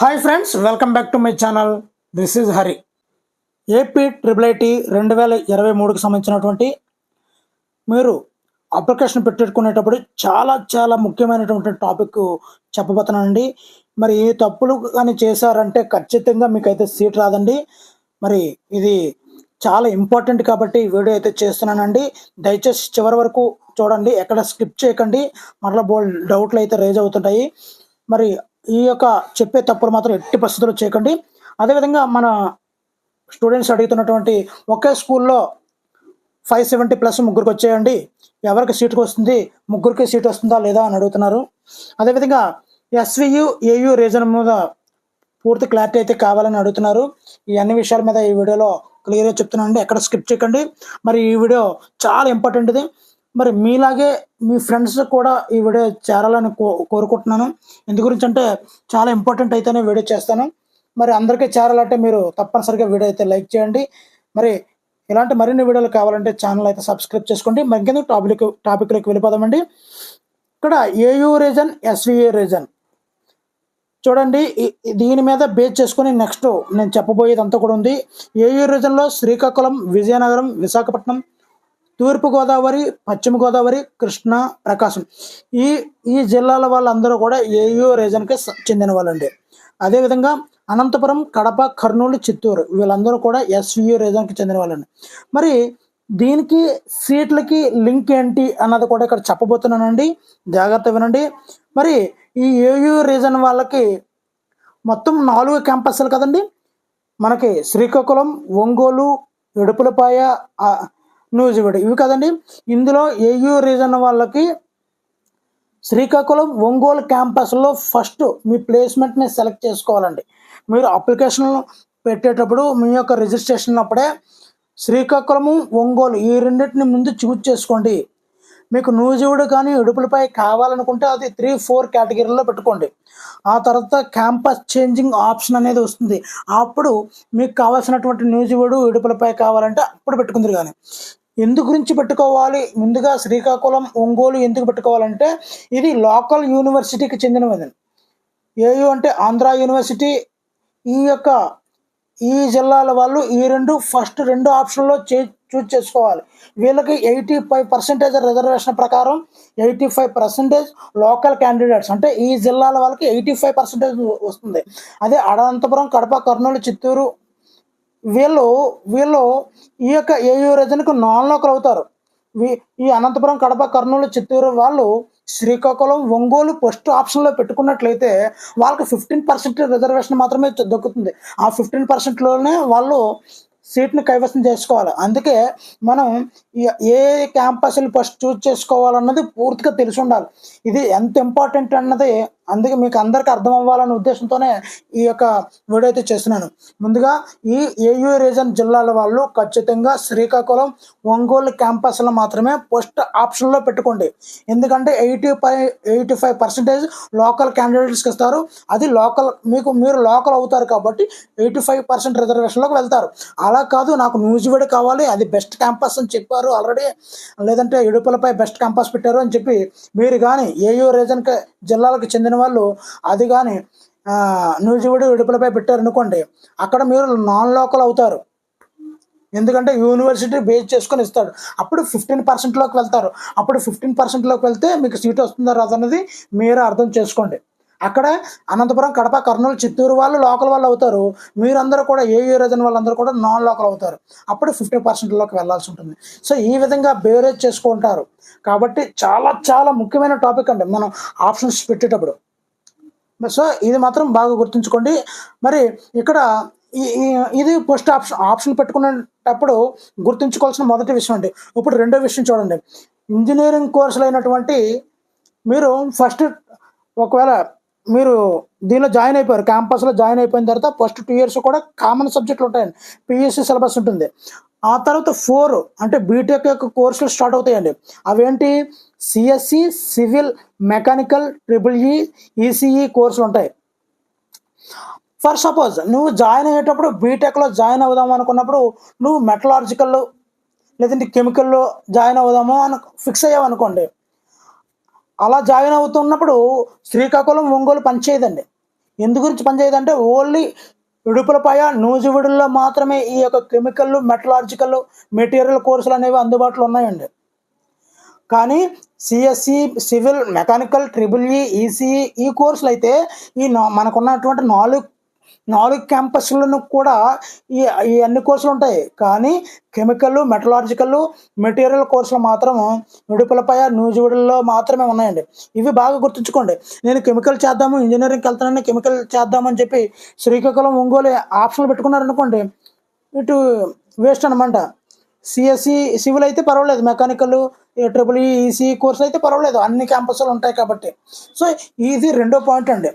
Hi friends, welcome back to my channel. This is Hari. AP triple IT 2023కి సంబంధించినటువంటి మీరు application పెట్టుకునేటప్పుడు చాలా చాలా ముఖ్యమైనటువంటి టాపిక్ చెప్పబోతున్నానండి. మరి ఈ తప్పులు కానీ చేశారంటే ఖచ్చితంగా మీకైతే సీట్ రాదండి. మరి ఇది చాలా ఇంపార్టెంట్ కాబట్టి ఈ వీడియో అయితే చేస్తున్నానండి. దయచేసి చివరి వరకు చూడండి, ఎక్కడ స్కిప్ చేయకండి. మరలా బోల్డ్ డౌట్లు అయితే రేజ్ అవుతుంటాయి. మరి ఈ యొక్క చెప్పే తప్పులు మాత్రం ఎట్టి పరిస్థితుల్లో చేయకండి. అదేవిధంగా మన స్టూడెంట్స్ అడుగుతున్నటువంటి ఒకే స్కూల్లో 570+ ముగ్గురికి వచ్చేయండి, ఎవరికి సీటుకు వస్తుంది, ముగ్గురికి సీట్ వస్తుందా లేదా అని అడుగుతున్నారు. అదేవిధంగా ఎస్వియు ఏయు రీజన్ మీద పూర్తి క్లారిటీ అయితే కావాలని అడుగుతున్నారు. ఈ అన్ని విషయాల మీద ఈ వీడియోలో క్లియర్గా చెప్తున్నానండి, ఎక్కడ స్కిప్ చేయకండి. మరి ఈ వీడియో చాలా ఇంపార్టెంట్ ఇది. మరి మీలాగే మీ ఫ్రెండ్స్ కూడా ఈ వీడియో చేరాలని కోరుకుంటున్నాను. ఎందు గురించి అంటే చాలా ఇంపార్టెంట్ అయితేనే వీడియో చేస్తాను. మరి అందరికీ చేరాలంటే మీరు తప్పనిసరిగా వీడియో అయితే లైక్ చేయండి. మరి ఇలాంటి మరిన్ని వీడియోలు కావాలంటే ఛానల్ అయితే సబ్స్క్రైబ్ చేసుకోండి. మరి ఇంకెందుకు టాపిక్లోకి వెళ్ళిపోదామండి. ఇక్కడ ఏయూ రీజన్, ఎస్విఏ రీజన్ చూడండి. దీని మీద బేస్ చేసుకుని నెక్స్ట్ నేను చెప్పబోయేది అంతా కూడా ఉంది. ఏయూ రీజన్లో శ్రీకాకుళం, విజయనగరం, విశాఖపట్నం, తూర్పుగోదావరి, పశ్చిమ గోదావరి, కృష్ణా, ప్రకాశం ఈ ఈ జిల్లాల వాళ్ళందరూ కూడా ఏయూ రీజన్కి చెందిన వాళ్ళండి. అదేవిధంగా అనంతపురం, కడప, కర్నూలు, చిత్తూరు వీళ్ళందరూ కూడా ఎస్వియు రీజన్కి చెందిన వాళ్ళండి. మరి దీనికి సీట్లకి లింక్ ఏంటి అన్నది కూడా ఇక్కడ చెప్పబోతున్నానండి, జాగ్రత్త వినండి. మరి ఈ ఏయూ రీజన్ వాళ్ళకి మొత్తం 4 క్యాంపస్లు కదండి. మనకి శ్రీకాకుళం, ఒంగోలు, ఇడుపులపాయ, నూజివీడు ఇవి కదండి. ఇందులో ఏయూ రీజన్ వాళ్ళకి శ్రీకాకుళం, ఒంగోలు క్యాంపస్లో ఫస్ట్ మీ ప్లేస్మెంట్ని సెలెక్ట్ చేసుకోవాలండి. మీరు అప్లికేషన్ పెట్టేటప్పుడు మీ యొక్క రిజిస్ట్రేషన్ అప్పుడే శ్రీకాకుళము, ఒంగోలు ఈ రెండింటిని ముందు చూజ్ చేసుకోండి. మీకు నూజివీడు కానీ ఇడుపులపై కావాలనుకుంటే అది 3-4 కేటగిరీలో పెట్టుకోండి. ఆ తర్వాత క్యాంపస్ చేంజింగ్ ఆప్షన్ అనేది వస్తుంది. అప్పుడు మీకు కావాల్సినటువంటి నూజివీడు, ఇడుపులపై కావాలంటే అప్పుడు పెట్టుకుందరు. కానీ ఎందు గురించి పెట్టుకోవాలి, ముందుగా శ్రీకాకుళం, ఒంగోలు ఎందుకు పెట్టుకోవాలంటే ఇది లోకల్ యూనివర్సిటీకి చెందినది. ఏయు అంటే ఆంధ్ర యూనివర్సిటీ. ఈ జిల్లాల వాళ్ళు ఈ ఫస్ట్ రెండు ఆప్షన్లో చూజ్ చేసుకోవాలి. వీళ్ళకి 85% రిజర్వేషన్ ప్రకారం 85% లోకల్ క్యాండిడేట్స్ అంటే ఈ జిల్లాల వాళ్ళకి 85% వస్తుంది. అదే అనంతపురం, కడప, కర్నూలు, చిత్తూరు వీళ్ళు ఈ యొక్క ఏయూ రీజన్కు నాన్ లోకల్ అవుతారు. ఈ అనంతపురం, కడప, కర్నూలు, చిత్తూరు వాళ్ళు శ్రీకాకుళం, ఒంగోలు ఫస్ట్ ఆప్షన్లో పెట్టుకున్నట్లయితే వాళ్ళకి 15% రిజర్వేషన్ మాత్రమే దక్కుతుంది. ఆ 15%లోనే వాళ్ళు సీట్ని కైవసం చేసుకోవాలి. అందుకే మనం ఏ క్యాంపస్లు ఫస్ట్ చూజ్ చేసుకోవాలన్నది పూర్తిగా తెలిసి ఉండాలి. ఇది ఎంత ఇంపార్టెంట్ అన్నది అందుకే మీకు అందరికీ అర్థం అవ్వాలనే ఉద్దేశంతోనే ఈ యొక్క వీడియో అయితే చేస్తున్నాను. ముందుగా ఈ ఏయూ రీజన్ జిల్లాల వాళ్ళు ఖచ్చితంగా శ్రీకాకుళం, ఒంగోలు క్యాంపస్లో మాత్రమే ఫస్ట్ ఆప్షన్లో పెట్టుకోండి. ఎందుకంటే 85% లోకల్ క్యాండిడేట్స్కి ఇస్తారు. అది లోకల్ మీరు లోకల్ అవుతారు కాబట్టి 85% రిజర్వేషన్లోకి వెళ్తారు. అలా కాదు, నాకు నూజివీడు కావాలి, అది బెస్ట్ క్యాంపస్ అని చెప్పారు ఆల్రెడీ, లేదంటే ఇడుపులపై బెస్ట్ క్యాంపస్ పెట్టారు అని చెప్పి మీరు కానీ ఏయూ రీజన్కి జిల్లాలకు చెందిన వాళ్ళు అది కానీ నూజివీడు, ఇడుపులపై పెట్టారనుకోండి, అక్కడ మీరు నాన్ లోకల్ అవుతారు. ఎందుకంటే యూనివర్సిటీ బేస్ చేసుకొని ఇస్తాడు. అప్పుడు 15%లోకి వెళ్తారు. అప్పుడు 15%లోకి వెళ్తే మీకు సీట్ వస్తుందా రాదన్నది మీరే అర్థం చేసుకోండి. అక్కడ అనంతపురం, కడప, కర్నూలు, చిత్తూరు వాళ్ళు లోకల్ వాళ్ళు అవుతారు. మీరందరూ కూడా ఏయూ రీజన్ వాళ్ళందరూ కూడా నాన్ లోకల్ అవుతారు. అప్పుడు 50%లోకి వెళ్ళాల్సి ఉంటుంది. సో ఈ విధంగా బేరేజ్ చేసుకుంటారు. కాబట్టి చాలా చాలా ముఖ్యమైన టాపిక్ అండి మనం ఆప్షన్స్ పెట్టేటప్పుడు. సో ఇది మాత్రం బాగా గుర్తుంచుకోండి. మరి ఇక్కడ ఇది ఫస్ట్ ఆప్షన్ పెట్టుకునేటప్పుడు గుర్తుంచుకోవాల్సిన మొదటి విషయం అండి. ఇప్పుడు రెండో విషయం చూడండి. ఇంజనీరింగ్ కోర్సులు అయినటువంటి మీరు ఫస్ట్ ఒకవేళ మీరు దీనిలో జాయిన్ అయిపోయారు, క్యాంపస్లో జాయిన్ అయిపోయిన తర్వాత ఫస్ట్ 2 years కూడా కామన్ సబ్జెక్టులు ఉంటాయండి. పిఎస్సి సిలబస్ ఉంటుంది. ఆ తర్వాత 4 అంటే బీటెక్ యొక్క కోర్సులు స్టార్ట్ అవుతాయండి. అవేంటి? CSE, civil, mechanical, triple ECE కోర్సులు ఉంటాయి. ఫర్ సపోజ్ నువ్వు జాయిన్ అయ్యేటప్పుడు బీటెక్లో జాయిన్ అవుదాం అనుకున్నప్పుడు నువ్వు మెటలాజికల్లో లేదంటే కెమికల్లో జాయిన్ అవుదామో అని ఫిక్స్ అయ్యావు అనుకోండి, అలా జాయిన్ అవుతున్నప్పుడు శ్రీకాకుళం, ఒంగోలు పనిచేయదండి. ఎందు గురించి పనిచేయదంటే ఓన్లీ ఇడుపులపాయ నూజివీడుల్లో మాత్రమే ఈ యొక్క కెమికల్, మెటలాజికల్, మెటీరియల్ కోర్సులు అనేవి అందుబాటులో ఉన్నాయండి. కానీ CSE, civil, mechanical, triple E, ECE ఈ కోర్సులు అయితే మనకున్నటువంటి నాలుగు క్యాంపస్లను కూడా ఈ ఈ అన్ని కోర్సులు ఉంటాయి. కానీ కెమికల్, మెటలాజికల్, మెటీరియల్ కోర్సులు మాత్రం ఇడుపులపాయ, నూజివీడుల్లో మాత్రమే ఉన్నాయండి. ఇవి బాగా గుర్తుంచుకోండి. నేను కెమికల్ చేద్దాము, ఇంజనీరింగ్కి వెళ్తానని కెమికల్ చేద్దామని చెప్పి శ్రీకాకుళం, ఒంగోలు ఆప్షన్లు పెట్టుకున్నారనుకోండి, ఇటు వేస్ట్ అనమాట. సిఎస్సి, సివిల్ అయితే పర్వాలేదు, మెకానికల్, ట్రిపుల్ ఈ, ఈసీ కోర్సులు అయితే పర్వాలేదు, అన్ని క్యాంపస్లు ఉంటాయి కాబట్టి. సో ఇది రెండో పాయింట్ అండి.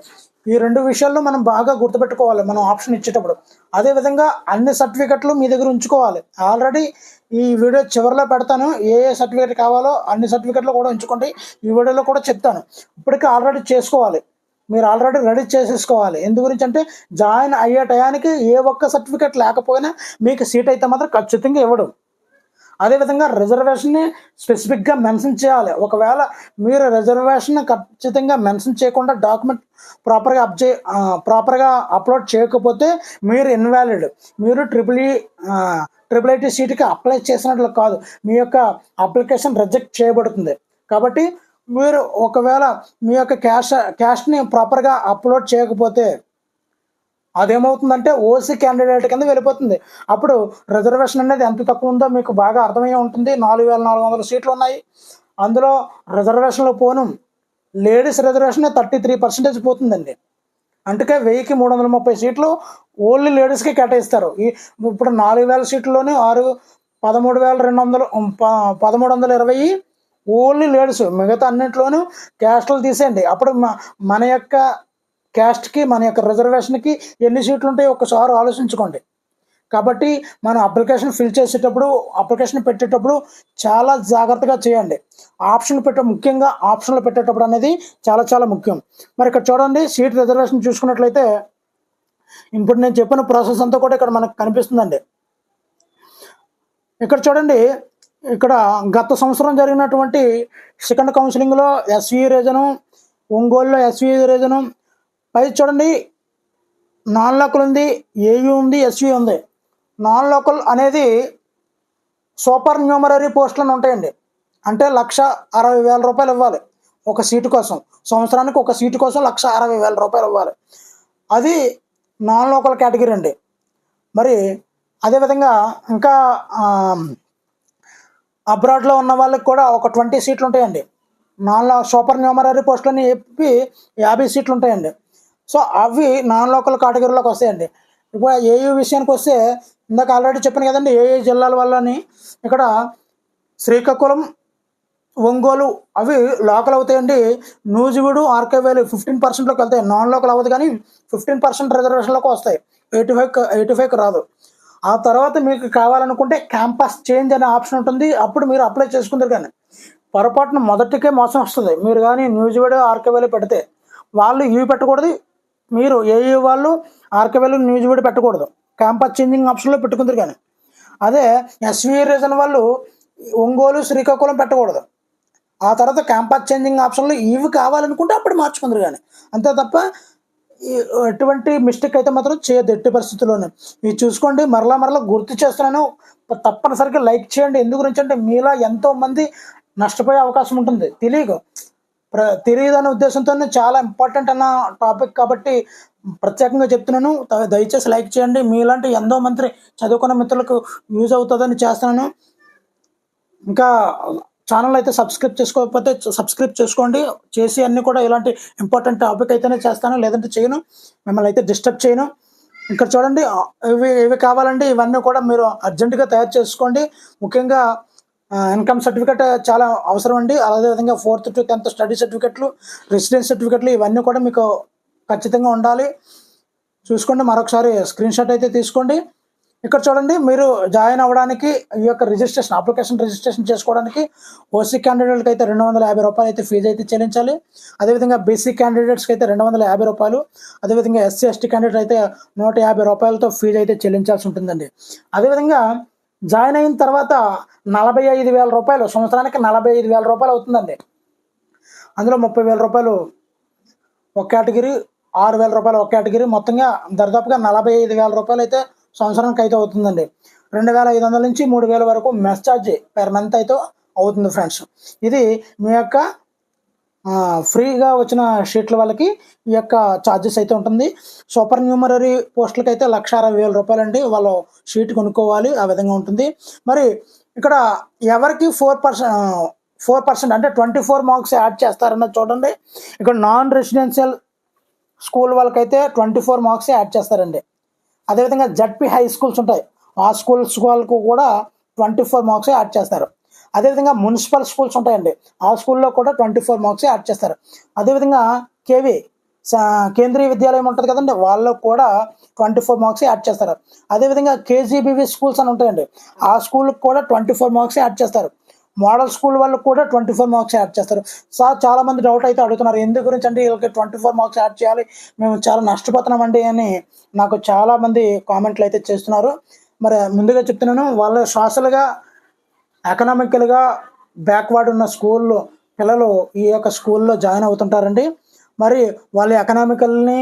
ఈ రెండు విషయాల్లో మనం బాగా గుర్తుపెట్టుకోవాలి మనం ఆప్షన్ ఇచ్చేటప్పుడు. అదేవిధంగా అన్ని సర్టిఫికెట్లు మీ దగ్గర ఉంచుకోవాలి. ఆల్రెడీ ఈ వీడియో చివరిలో పెడతాను, ఏ సర్టిఫికెట్ కావాలో అన్ని సర్టిఫికెట్లు కూడా ఉంచుకోండి. ఈ వీడియోలో కూడా చెప్తాను. ఇప్పటికీ ఆల్రెడీ చేసుకోవాలి, మీరు ఆల్రెడీ రెడీ చేసేసుకోవాలి. ఎందు గురించి అంటే జాయిన్ అయ్యే టయానికి ఏ ఒక్క సర్టిఫికెట్ లేకపోయినా మీకు సీట్ అయితే మాత్రం ఖచ్చితంగా ఇవ్వడం. అదేవిధంగా రిజర్వేషన్ని స్పెసిఫిక్గా మెన్షన్ చేయాలి. ఒకవేళ మీరు రిజర్వేషన్ ఖచ్చితంగా మెన్షన్ చేయకుండా డాక్యుమెంట్ ప్రాపర్గా అప్లోడ్ చేయకపోతే మీరు ఇన్వాలిడ్. మీరు ట్రిపుల్ ఐటీ సీట్కి అప్లై చేసినట్లు కాదు, మీ యొక్క అప్లికేషన్ రిజెక్ట్ చేయబడుతుంది. కాబట్టి మీరు ఒకవేళ మీ యొక్క క్యాస్ట్ని ప్రాపర్గా అప్లోడ్ చేయకపోతే అదేమవుతుందంటే ఓసీ క్యాండిడేట్ కింద వెళ్ళిపోతుంది. అప్పుడు రిజర్వేషన్ అనేది ఎంత తక్కువ ఉందో మీకు బాగా అర్థమయ్యే ఉంటుంది. 4400 సీట్లు ఉన్నాయి. అందులో రిజర్వేషన్లో పోను లేడీస్ రిజర్వేషన్ 33% పోతుందండి. అందుకే 1000కి 330 సీట్లు ఓన్లీ లేడీస్కి కేటాయిస్తారు. ఇప్పుడు 4000 సీట్లలోనే 1320 ఓన్లీ లేడీస్. మిగతా అన్నింటిలోనూ క్యాస్టులు తీసేయండి. అప్పుడు మన యొక్క క్యాస్ట్కి, మన యొక్క రిజర్వేషన్కి ఎన్ని సీట్లు ఉంటాయో ఒకసారి ఆలోచించుకోండి. కాబట్టి మనం అప్లికేషన్ ఫిల్ చేసేటప్పుడు, అప్లికేషన్ పెట్టేటప్పుడు చాలా జాగ్రత్తగా చేయండి. ముఖ్యంగా ఆప్షన్లు పెట్టేటప్పుడు అనేది చాలా చాలా ముఖ్యం. మరి ఇక్కడ చూడండి, సీట్ రిజర్వేషన్ చూసుకున్నట్లయితే ఇప్పుడు నేను చెప్పిన ప్రాసెస్ అంతా కూడా ఇక్కడ మనకు కనిపిస్తుందండి. ఇక్కడ చూడండి, ఇక్కడ గత సంవత్సరం జరిగినటువంటి సెకండ్ కౌన్సిలింగ్లో ఎస్వి రీజను, ఒంగోలులో ఎస్వి రీజను, పై చూడండి నాన్ లోకల్ ఉంది, ఏయూ ఉంది, ఎస్వి ఉంది. నాన్ లోకల్ అనేది సూపర్ న్యూమరీ పోస్టులను ఉంటాయండి. అంటే 1,60,000 రూపాయలు ఇవ్వాలి ఒక సీటు కోసం. సంవత్సరానికి ఒక సీటు కోసం 1,60,000 రూపాయలు ఇవ్వాలి. అది నాన్ లోకల్ కేటగిరీ అండి. మరి అదేవిధంగా ఇంకా అబ్రాడ్లో ఉన్న వాళ్ళకి కూడా ఒక 20 సీట్లు ఉంటాయండి. సూపర్ న్యూమరీ పోస్టులని చెప్పి 50 సీట్లు ఉంటాయండి. సో అవి నాన్ లోకల్ కేటగిరీలోకి వస్తాయండి. ఇప్పుడు ఏయూ విషయానికి వస్తే ఇందాక ఆల్రెడీ చెప్పాను కదండి, ఏ జిల్లాల వల్లని. ఇక్కడ శ్రీకాకుళం, ఒంగోలు అవి లోకల్ అవుతాయండి. నూజివీడు, ఆర్కే వ్యాలీ 15%లోకి వెళ్తాయి. నాన్ లోకల్ అవ్వదు, కానీ 15% రిజర్వేషన్లోకి వస్తాయి. 85కి రాదు. ఆ తర్వాత మీకు కావాలనుకుంటే క్యాంపస్ చేంజ్ అనే ఆప్షన్ ఉంటుంది. అప్పుడు మీరు అప్లై చేసుకుంటారు. కానీ పొరపాటున మొదటికే మోసం వస్తుంది. మీరు కానీ నూజివీడు, ఆర్కే వ్యాలీ పెడితే వాళ్ళు ఇవి పెట్టకూడదు, మీరు ఏయూ వాళ్ళు ఆర్కే వ్యాలీ, నూజివీడు పెట్టకూడదు. క్యాంపస్ చేంజింగ్ ఆప్షన్లో పెట్టుకుంటారు. కానీ అదే ఎస్వి రీజన్ వాళ్ళు ఒంగోలు, శ్రీకాకుళం పెట్టకూడదు. ఆ తర్వాత క్యాంపస్ చేంజింగ్ ఆప్షన్లో ఇవి కావాలనుకుంటే అప్పుడు మార్చుకుందరు. కానీ అంతే తప్ప ఎటువంటి మిస్టేక్ అయితే మాత్రం చేయొద్దు ఎట్టి పరిస్థితుల్లోనే. ఇది చూసుకోండి, మరలా గుర్తు చేస్తున్నాను. తప్పనిసరిగా లైక్ చేయండి. ఎందు గురించి అంటే మీలా ఎంతోమంది నష్టపోయే అవకాశం ఉంటుంది. తెలియదనే ఉద్దేశంతోనే చాలా ఇంపార్టెంట్ అన్న టాపిక్ కాబట్టి ప్రత్యేకంగా చెప్తున్నాను. దయచేసి లైక్ చేయండి. మీలాంటి ఎంతో మంది చదువుకున్న మిత్రులకు యూజ్ అవుతుందని చేస్తున్నాను. ఇంకా ఛానల్ అయితే సబ్స్క్రైబ్ చేసుకోకపోతే సబ్స్క్రైబ్ చేసుకోండి. చేసి అన్నీ కూడా ఇలాంటి ఇంపార్టెంట్ టాపిక్ అయితేనే చేస్తాను, లేదంటే చేయను. మిమ్మల్ని అయితే డిస్టర్బ్ చేయను. ఇక్కడ చూడండి, ఇవి కావాలండి. ఇవన్నీ కూడా మీరు అర్జెంటుగా తయారు చేసుకోండి. ముఖ్యంగా ఇన్కమ్ సర్టిఫికేట్ చాలా అవసరం అండి. అదేవిధంగా 4th to 10th స్టడీ సర్టిఫికెట్లు, రెసిడెన్స్ సర్టిఫికెట్లు ఇవన్నీ కూడా మీకు ఖచ్చితంగా ఉండాలి. చూసుకోండి, మరొకసారి స్క్రీన్ షాట్ అయితే తీసుకోండి. ఇక్కడ చూడండి, మీరు జాయిన్ అవ్వడానికి ఈ యొక్క అప్లికేషన్ రిజిస్ట్రేషన్ చేసుకోవడానికి ఓసీ క్యాండిడేట్కి అయితే 250 రూపాయలు అయితే ఫీజు అయితే చెల్లించాలి. అదేవిధంగా బీసీ క్యాండిడేట్స్కి అయితే 250 రూపాయలు, అదేవిధంగా ఎస్సీ ఎస్టీ క్యాండిడేట్ అయితే 150 రూపాయలతో ఫీజు అయితే చెల్లించాల్సి ఉంటుందండి. అదేవిధంగా జాయిన్ అయిన తర్వాత 45,000 రూపాయలు, సంవత్సరానికి 45,000 రూపాయలు అవుతుందండి. అందులో 30,000 రూపాయలు ఒక కేటగిరీ, రూ. 6,000 ఒక కేటగిరీ, మొత్తంగా దరిదాపుగా 45,000 రూపాయలు అయితే సంవత్సరానికి అయితే అవుతుందండి. 2,500 నుంచి 3,000 వరకు మెస్ ఛార్జ్ పెర్ మంత్ అయితే అవుతుంది ఫ్రెండ్స్. ఇది మీ యొక్క ఫ్రీగా వచ్చిన షీట్ల వాళ్ళకి ఈ యొక్క ఛార్జెస్ అయితే ఉంటుంది. సూపర్ న్యూమరీ పోస్టులకి అయితే 1,60,000 రూపాయలండి, వాళ్ళు షీట్ కొనుక్కోవాలి, ఆ విధంగా ఉంటుంది. మరి ఇక్కడ ఎవరికి 4% అంటే 24 మార్క్స్ యాడ్ చేస్తారన్నది చూడండి. ఇక్కడ నాన్ రెసిడెన్షియల్ స్కూల్ వాళ్ళకైతే 24 మార్క్స్ యాడ్ చేస్తారండి. అదేవిధంగా జడ్పీ హై స్కూల్స్ ఉంటాయి, ఆ స్కూల్స్ వాళ్ళకు కూడా 24 మార్క్స్ యాడ్ చేస్తారు. అదేవిధంగా మున్సిపల్ స్కూల్స్ ఉంటాయండి, ఆ స్కూల్లో కూడా 24 మార్క్స్ యాడ్ చేస్తారు. అదేవిధంగా కేవీ కేంద్రీయ విద్యాలయం ఉంటుంది కదండి, వాళ్ళకు కూడా 24 మార్క్స్ యాడ్ చేస్తారు. అదేవిధంగా కేజీబీవీ స్కూల్స్ అని ఉంటాయండి, ఆ స్కూల్కి కూడా 24 మార్క్స్ యాడ్ చేస్తారు. మోడల్ స్కూల్ వాళ్ళకు కూడా 24 మార్క్స్ యాడ్ చేస్తారు. సార్ చాలామంది డౌట్ అయితే అడుగుతున్నారు, ఎందుకు గురించి అంటే వీళ్ళకి 24 మార్క్స్ యాడ్ చేయాలి, మేము చాలా నష్టపోతున్నామండి అని నాకు చాలామంది కామెంట్లు అయితే చేస్తున్నారు. మరి ముందుగా చెప్తున్నాను, వాళ్ళు సోషల్గా ఎకనామికల్గా బ్యాక్వర్డ్ ఉన్న స్కూల్లో పిల్లలు ఈ యొక్క స్కూల్లో జాయిన్ అవుతుంటారండి. మరి వాళ్ళ ఎకనామికల్ని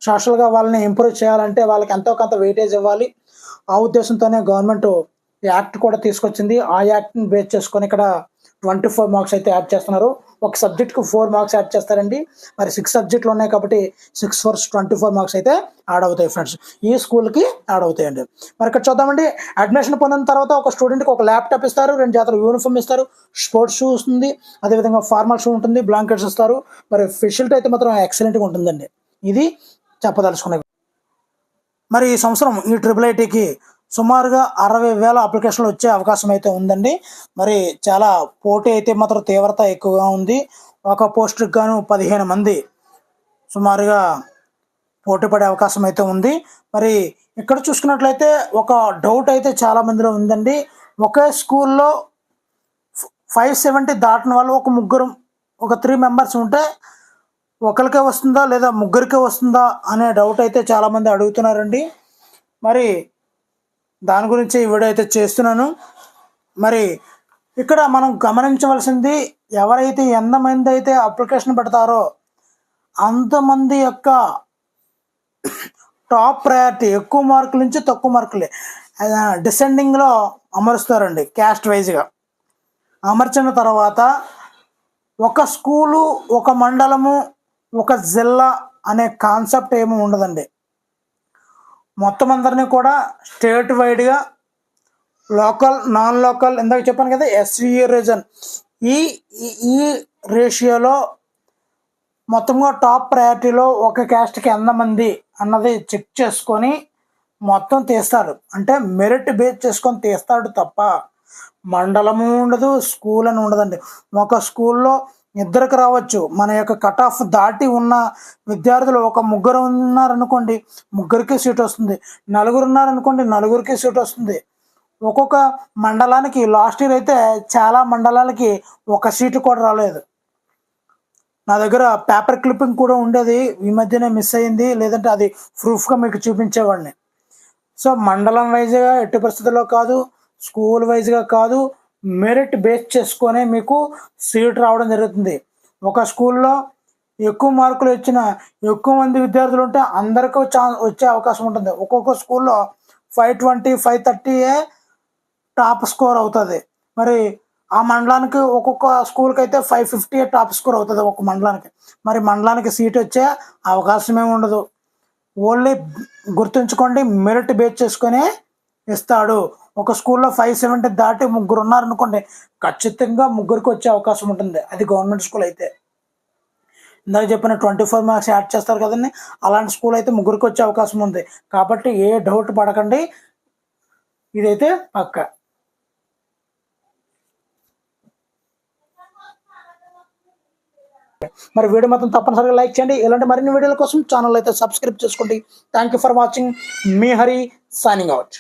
సోషల్గా వాళ్ళని ఇంప్రూవ్ చేయాలంటే వాళ్ళకి ఎంతో కొంత వెయిటేజ్ ఇవ్వాలి. ఆ ఉద్దేశంతోనే గవర్నమెంట్ యాక్ట్ కూడా తీసుకొచ్చింది. ఆ యాక్ట్ని బేస్ చేసుకొని ఇక్కడ 24 మార్క్స్ అయితే యాడ్ చేస్తున్నారు. ఒక సబ్జెక్ట్కి 4 మార్క్స్ యాడ్ చేస్తారండి. మరి 6 సబ్జెక్టులు ఉన్నాయి కాబట్టి 6 4 24 మార్క్స్ అయితే యాడ్ అవుతాయి ఫ్రెండ్స్, ఈ స్కూల్కి యాడ్ అవుతాయండి. మరి ఇక్కడ చూద్దామండి, అడ్మిషన్ పొందిన తర్వాత ఒక స్టూడెంట్కి ఒక ల్యాప్టాప్ ఇస్తారు, 2 జతల యూనిఫామ్ ఇస్తారు, స్పోర్ట్స్ షూ వస్తుంది, అదేవిధంగా ఫార్మల్ షూ ఉంటుంది, బ్లాంకెట్స్ ఇస్తారు. మరి ఫెసిలిటీ అయితే మాత్రం ఎక్సలెంట్గా ఉంటుందండి. ఇది చెప్పదలుచుకున్నది. మరి ఈ సంవత్సరం ఈ IIITకి సుమారుగా 60,000 అప్లికేషన్లు వచ్చే అవకాశం అయితే ఉందండి. మరి చాలా పోటీ అయితే మాత్రం తీవ్రత ఎక్కువగా ఉంది. ఒక పోస్టుకి గాను 15 మంది సుమారుగా పోటీ పడే అవకాశం అయితే ఉంది. మరి ఇక్కడ చూసుకున్నట్లయితే ఒక డౌట్ అయితే చాలా మందిలో ఉందండి, ఒకే స్కూల్లో 570 దాటిన వాళ్ళు ఒక 3 మెంబర్స్ ఉంటే ఒకరికే వస్తుందా లేదా ముగ్గురికే వస్తుందా అనే డౌట్ అయితే చాలామంది అడుగుతున్నారండి. మరి దాని గురించి ఈ వీడియో అయితే చేస్తున్నాను. మరి ఇక్కడ మనం గమనించవలసింది, ఎవరైతే ఎంతమంది అయితే అప్లికేషన్ పెడతారో అంతమంది యొక్క టాప్ ప్రయారిటీ ఎక్కువ మార్కుల నుంచి తక్కువ మార్కులే డిసెండింగ్లో అమరుస్తారండి. క్యాస్ట్ వైజ్గా అమర్చిన తర్వాత ఒక స్కూలు, ఒక మండలము, ఒక జిల్లా అనే కాన్సెప్ట్ ఏమీ ఉండదండి. మొత్తం అందరినీ కూడా స్టేట్ వైడ్గా లోకల్, నాన్ లోకల్, ఇందాక చెప్పాను కదా SVU రీజన్, ఈ రేషియోలో మొత్తంగా టాప్ ప్రయారిటీలో ఒక క్యాస్ట్కి ఎంతమంది అన్నది చెక్ చేసుకొని మొత్తం తీస్తాడు. అంటే మెరిట్ బేస్ చేసుకొని తీస్తాడు తప్ప మండలము ఉండదు, స్కూల్ అని ఉండదండి. ఒక స్కూల్లో ఇద్దరికి రావచ్చు, మన యొక్క కట్ ఆఫ్ దాటి ఉన్న విద్యార్థులు ఒక ముగ్గురు ఉన్నారనుకోండి, ముగ్గురికి సీట్ వస్తుంది. నలుగురు ఉన్నారనుకోండి, నలుగురికి సీట్ వస్తుంది. ఒక్కొక్క మండలానికి లాస్ట్ ఇయర్ అయితే చాలా మండలాలకి ఒక సీటు కూడా రాలేదు. నా దగ్గర పేపర్ క్లిప్పింగ్ కూడా ఉండేది, ఈ మధ్యనే మిస్ అయింది, లేదంటే అది ప్రూఫ్గా మీకు చూపించేవాడిని. సో మండలం వైజ్గా ఎట్టి పరిస్థితుల్లో కాదు, స్కూల్ వైజ్గా కాదు, మెరిట్ బేస్ చేసుకొని మీకు సీట్ రావడం జరుగుతుంది. ఒక స్కూల్లో ఎక్కువ మార్కులు వచ్చిన ఎక్కువ మంది విద్యార్థులు ఉంటే అందరికీ వచ్చే అవకాశం ఉంటుంది. ఒక్కొక్క స్కూల్లో 520, 530 టాప్ స్కోర్ అవుతుంది. మరి ఆ మండలానికి ఒక్కొక్క స్కూల్కి అయితే 550 టాప్ స్కోర్ అవుతుంది ఒక మండలానికి. మరి మండలానికి సీట్ వచ్చే అవకాశమే ఉండదు. ఓన్లీ గుర్తుంచుకోండి, మెరిట్ బేస్ చేసుకొని ఇస్తాడు. ఒక స్కూల్లో 570 దాటి ముగ్గురు ఉన్నారనుకోండి, ఖచ్చితంగా ముగ్గురికి వచ్చే అవకాశం ఉంటుంది. అది గవర్నమెంట్ స్కూల్ అయితే. ఇందాక చెప్పిన 24 మార్క్స్ యాడ్ చేస్తారు కదండి, అలాంటి స్కూల్ అయితే ముగ్గురికి వచ్చే అవకాశం ఉంది. కాబట్టి ఏ డౌట్ పడకండి, ఇదైతే పక్క. మరి వీడియో మాత్రం తప్పనిసరిగా లైక్ చేయండి. ఇలాంటి మరిన్ని వీడియోల కోసం ఛానల్ అయితే సబ్స్క్రైబ్ చేసుకోండి. Thank you for watching. Me Hari signing out.